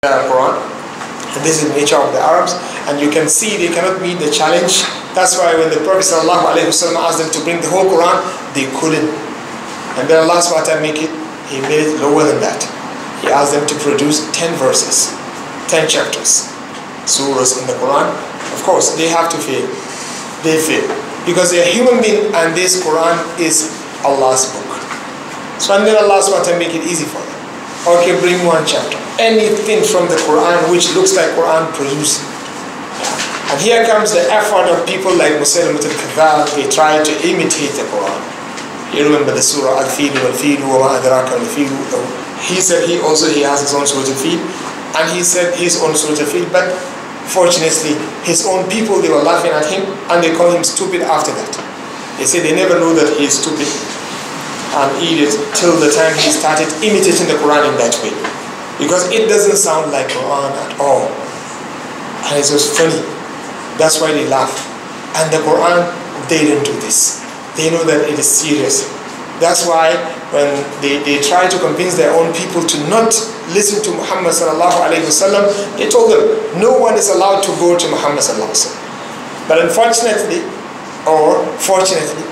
Quran. And this is the nature of the Arabs, and you can see they cannot meet the challenge. That's why when the Prophet ﷺ asked them to bring the whole Quran, they couldn't. And then Allah SWT He made it lower than that. He asked them to produce 10 verses, 10 chapters, surahs in the Quran. Of course, they have to fail. They fail. Because they are human beings, and this Quran is Allah's book. So and then Allah SWT make it easy for them. Okay, bring one chapter. Anything from the Quran which looks like Quran, produce. And here comes the effort of people like Musaylimat al-Kadhab. They try to imitate the Quran. You remember the surah Al-Fil wal-Fil wa ma adraka al-Fil. He said he has his own surah Al-Fil, and he said his own surah Al-Fil, but fortunately his own people, they were laughing at him and they called him stupid after that. They said they never knew that he is stupid and idiot till the time he started imitating the Quran in that way, because it doesn't sound like Quran at all, and it was funny. That's why they laugh. And the Quran, they didn't do this. They know that it is serious. That's why when they try to convince their own people to not listen to Muhammad sallallahu alaihi wasallam, they told them no one is allowed to go to Muhammad sallallahu alaihi wasallam. But unfortunately, or fortunately,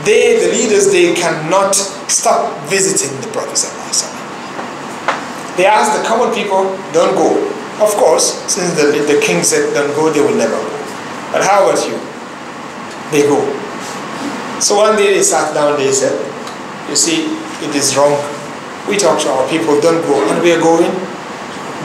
they, the leaders, they cannot stop visiting the Prophet sallallahu alaihi wasallam. They ask the common people, don't go. Of course, since the king said don't go, they will never go. But how about you? They go. So one day they sat down, they said, you see, it is wrong. We talk to our people, don't go, and we are going.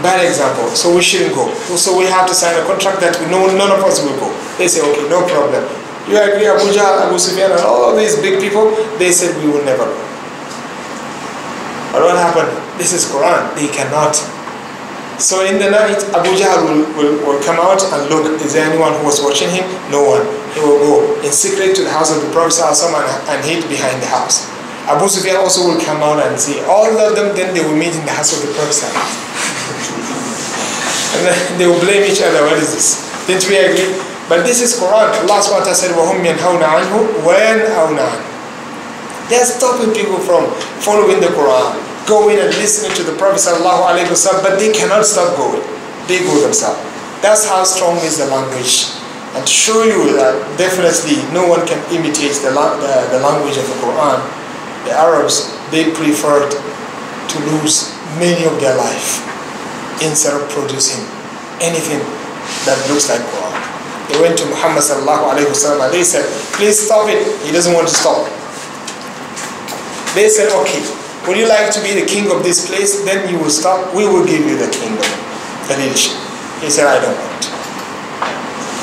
Bad example, so we shouldn't go. So we have to sign a contract that we know none of us will go. They say, okay, no problem. You agree, Abu Jahl, Abu Sufyan, and all of these big people, they said we will never go. But what happened? This is Quran, they cannot. So in the night, Abu Jahl will come out and look, is there anyone who was watching him? No one. He will go in secret to the house of the Prophet and hid behind the house. Abu Sufyan also will come out and see all of them, then they will meet in the house of the Prophet. And then they will blame each other, what is this? Didn't we agree? But this is Quran. Allah SWT said, وَهُمْ يَنْهَوْنَ عَنْهُ وَيَنْأَوْنَ عَنْهُ. They are stopping people from following the Quran, going and listening to the Prophet ﷺ, but they cannot stop going. They go themselves. That's how strong is the language. And to show you that definitely no one can imitate the language of the Quran, the Arabs, they preferred to lose many of their life instead of producing anything that looks like Quran. They went to Muhammad ﷺ and they said, please stop it. He doesn't want to stop. They said, okay, would you like to be the king of this place? Then you will stop. We will give you the kingdom, the leadership. He said, I don't want.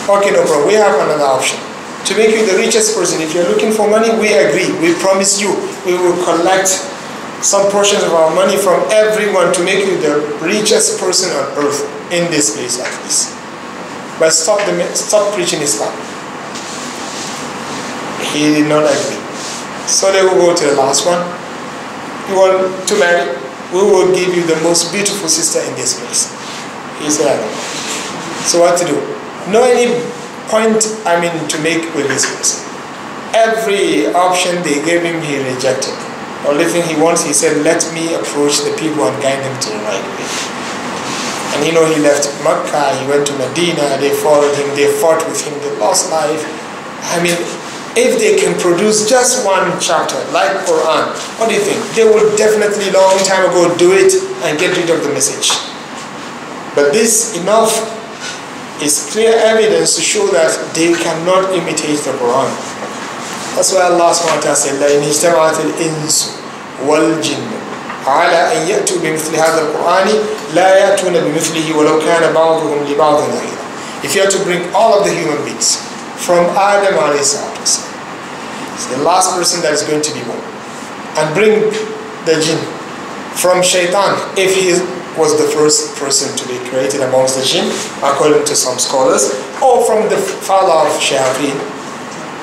Okay, no problem. We have another option. To make you the richest person, if you're looking for money, we agree. We promise you, we will collect some portions of our money from everyone to make you the richest person on earth in this place at least. But stop preaching Islam. He did not agree. So they will go to the last one. You want to marry? We will give you the most beautiful sister in this place. He said, I don't know. So what to do? No any point to make with this person. Every option they gave him, he rejected. Only thing he wants, he said, let me approach the people and guide them to the right way. And he left Mecca, he went to Medina, they followed him, they fought with him, they lost life. If they can produce just one chapter, like Quran, what do you think? They would definitely long time ago do it and get rid of the message. But this enough is clear evidence to show that they cannot imitate the Quran. That's why Allah SWT said, لَإِنْ اجْتَمَعَتِ الْإِنسُ وَالْجِنُّ عَلَىٰ أَنْ يَأْتُوا بِمِثْلِ هَذَا الْقُرْآنِ لَا يَأْتُونَ بِمِثْلِهِ وَلَوْ كَانَ بَعْضُهُمْ لِبَعْضٍ ظَهِيرًا. If you have to bring all of the human beings, from Adam alayhi, the last person that is going to be born, and bring the jinn from shaitan, if he was the first person to be created amongst the jinn, according to some scholars, or from the father of shayateen,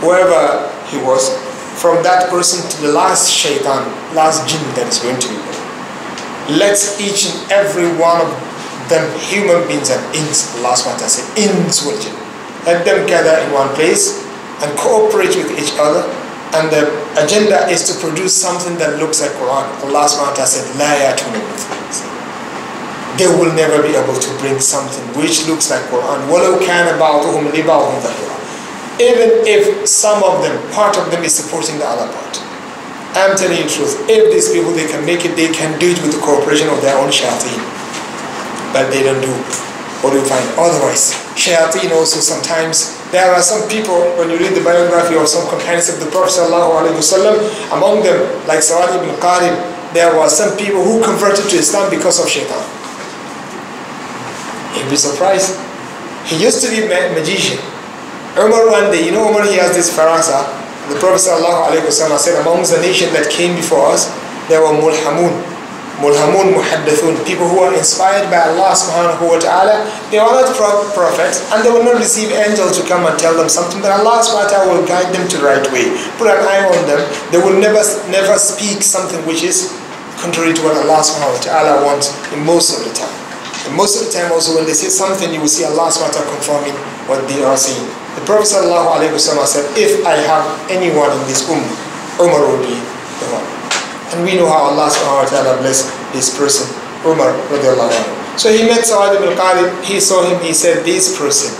whoever he was, from that person to the last shaitan, last jinn that is going to be born. Let each and every one of them, human beings and ins, Allah SWT said, ins will jinn. Let them gather in one place and cooperate with each other, and the agenda is to produce something that looks like Quran. Allah SWT said, La yatuna mithlihi. they will never be able to bring something which looks like Quran. وَلَوْ كَانَ بَعْضُهُمْ لِبَعْضٍ ظَهِيرًا. Even if some of them, part of them is supporting the other part. I'm telling you the truth, if these people, they can make it, they can do it with the cooperation of their own shayateen. But they don't do. What do you find? Otherwise, shayateen also sometimes, there are some people, when you read the biography of some companions of the Prophet ﷺ, among them, like Sa'ad ibn Qarib, there were some people who converted to Islam because of shaitan. You'd be surprised. He used to be a magician. Umar one day, you know Umar, he has this farasa. The Prophet ﷺ said, amongst the nation that came before us, there were mulhamun, muhaddathun, people who are inspired by Allah subhanahu wa ta'ala. They were not prophets, and they will not receive angels to come and tell them something, but Allah subhanahu wa ta'ala will guide them to the right way. Put an eye on them. They will never speak something which is contrary to what Allah subhanahu wa ta'ala wants in most of the time. And most of the time also when they say something, you will see Allah subhanahu wa ta'ala confirming what they are saying. The Prophet sallallahu alayhi wa sallam said, if I have anyone in this Umar will be the one. And we know how Allah subhanahu wa ta'ala blessed this person, Umar radiallahu anhu. So he met Sa'ad ibn Qarib, he saw him, he said, this person,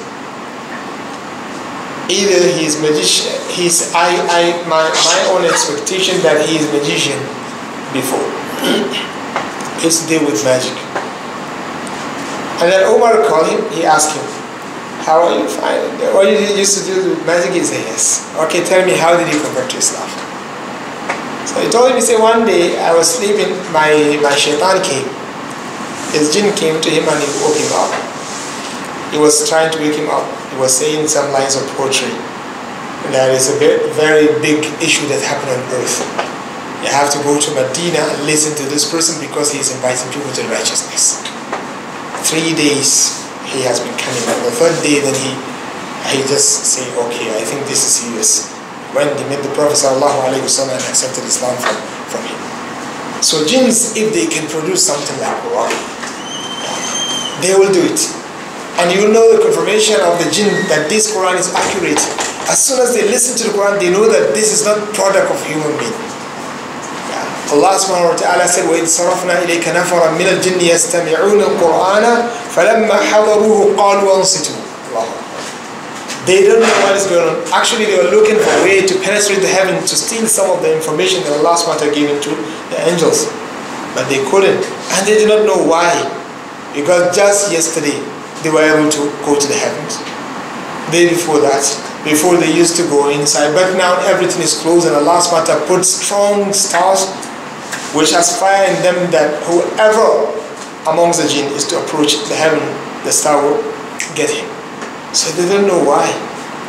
either he is magician, my own expectation that he is magician before. He used to deal with magic. And then Umar called him, he asked him, how are you fine? What you used to do with magic? He said, yes. Okay, tell me, how did you convert to Islam? So he told him, he said, one day I was sleeping, my shaitan came. His jinn came to him and he woke him up. He was trying to wake him up. He was saying some lines of poetry. There is a very big issue that happened on earth. You have to go to Medina and listen to this person because he is inviting people to righteousness. 3 days he has been coming. On the third day, then he just say, okay, I think this is serious. When he met the Prophet sallallahu alaihi wasallam and accepted Islam from him. So jinns, if they can produce something like Quran, they will do it. And you will know the confirmation of the jinn that this Quran is accurate. As soon as they listen to the Quran, they know that this is not product of human being. Allah subhanahu wa ta'ala said, وَإِذْ صَرَفْنَا إِلَيْكَ نَفَرًا مِنَ الْجِنِّ يَسْتَمِعُونَ الْقُرْآنَ فَلَمَّا حَضَرُوهُ قَالُوا أَنصِتُوا. They don't know what is going on. Actually, they were looking for a way to penetrate the heaven to steal some of the information that Allah subhanahu wa ta'ala gave to the angels. But they couldn't. And they did not know why. Because just yesterday, they were able to go to the heavens. Day before that, before they used to go inside. But now everything is closed and Allah subhanahu wa ta'ala put strong stars which has fire in them that whoever amongst the jinn is to approach the heaven, the star will get him. So they don't know why.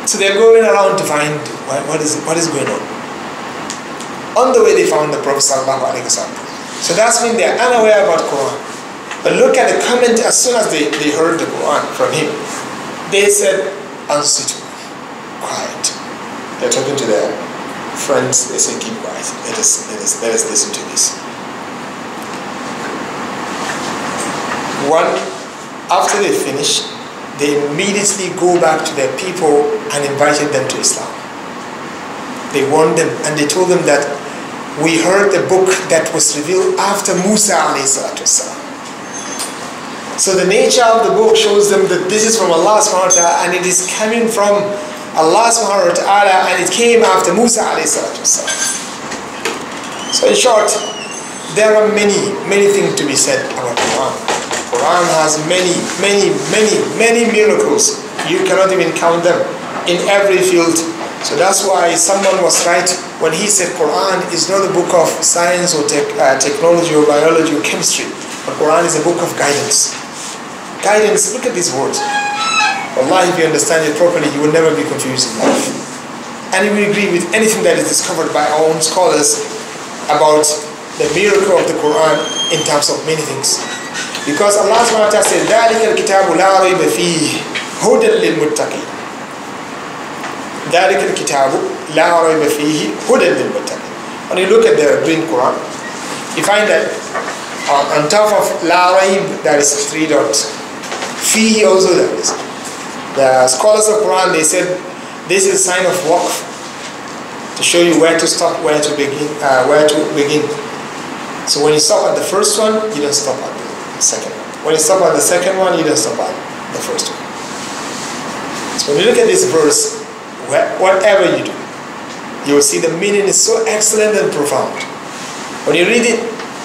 So they're going around to find what is going on. On the way they found the Prophet sallallahu alaihi wasallam. So that's mean they're unaware about Quran. But look at the comment as soon as they heard the Quran from him. They said, "Ansitu, quiet." They're talking to their friends. They say, "Keep quiet. Let us listen to this." After they finish, they immediately go back to their people and invited them to Islam. They warned them and they told them that we heard the book that was revealed after Musa alayhi salatu wasalam. So the nature of the book shows them that this is from Allah subhanahu wa ta'ala and it is coming from Allah subhanahu wa ta'ala and it came after Musa alayhi salatu wasalam. So in short, there are many things to be said about Quran. Quran has many miracles. You cannot even count them in every field. So that's why someone was right when he said Quran is not a book of science or technology or biology or chemistry, but Quran is a book of guidance. Guidance, look at these words. Wallahi, if you understand it properly, you will never be confused in life. And you will agree with anything that is discovered by our own scholars about the miracle of the Quran in terms of many things. Because Allah subhanahu wa ta'ala said, ذَلِكَ الْكِتَابُ لَا رَيْبَ فِيهِ هُدًى لِلْمُتَّقِينَ. ذَلِكَ الْكِتَابُ لَا رَيْبَ فِيهِ هُدًى لِلْمُتَّقِينَ. When you look at the Green Quran, you find that on top of La Raib, there is 3 dots. Fihi also there is. The scholars of Quran, they said, this is a sign of waqf, to show you where to stop, where to begin. So when you stop at the first one, you don't stop at the second one. When you stop at the second one, you don't stop at the first one. So when you look at this verse, whatever you do, you will see the meaning is so excellent and profound. When you read it,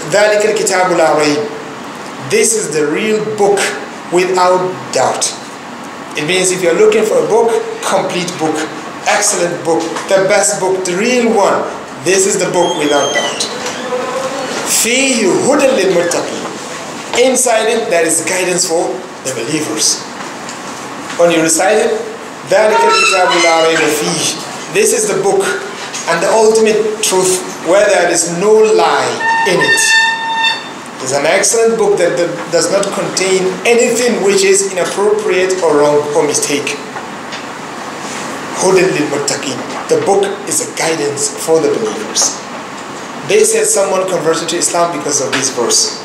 ذَلِكَ الْكِتَابُ لَا رَيْبَ, this is the real book without doubt. It means if you're looking for a book, complete book, excellent book, the best book, the real one, this is the book without doubt. فِيهِ هُدًى لِلْمُتَّقِينَ, inside it there is guidance for the believers. When you recite it, ذَلِكَ الْكِتَابُ لَا رَيْبَ فِيهِ, this is the book and the ultimate truth where there is no lie in it. It's an excellent book that does not contain anything which is inappropriate or wrong or mistake. هُدًى لِلْمُتَّقِينَ, the book is a guidance for the believers. They said someone converted to Islam because of this verse.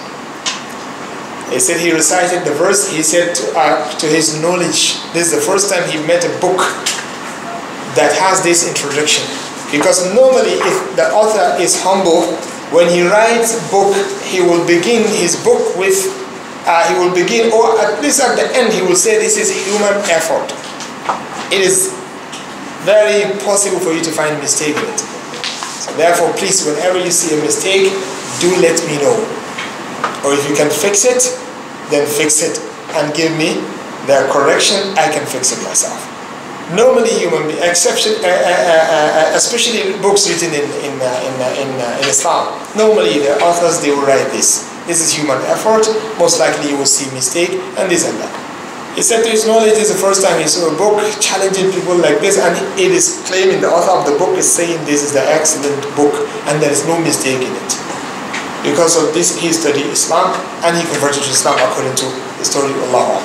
He said he recited the verse, he said to his knowledge, this is the first time he met a book that has this introduction. Because normally if the author is humble, when he writes a book, he will begin his book with, or at least at the end, he will say this is human effort. It is very possible for you to find mistake in it. So therefore, please, whenever you see a mistake, do let me know. Or if you can fix it, then fix it and give me the correction. I can fix it myself. Normally, human beings, especially books written in Islam, normally the authors, they will write this. This is human effort. Most likely, you will see mistake and this and that. He said to his knowledge, this is the first time he saw a book challenging people like this, and it is claiming, the author of the book is saying this is the excellent book and there is no mistake in it. Because of this, he studied Islam and he converted to Islam according to the story of Allah.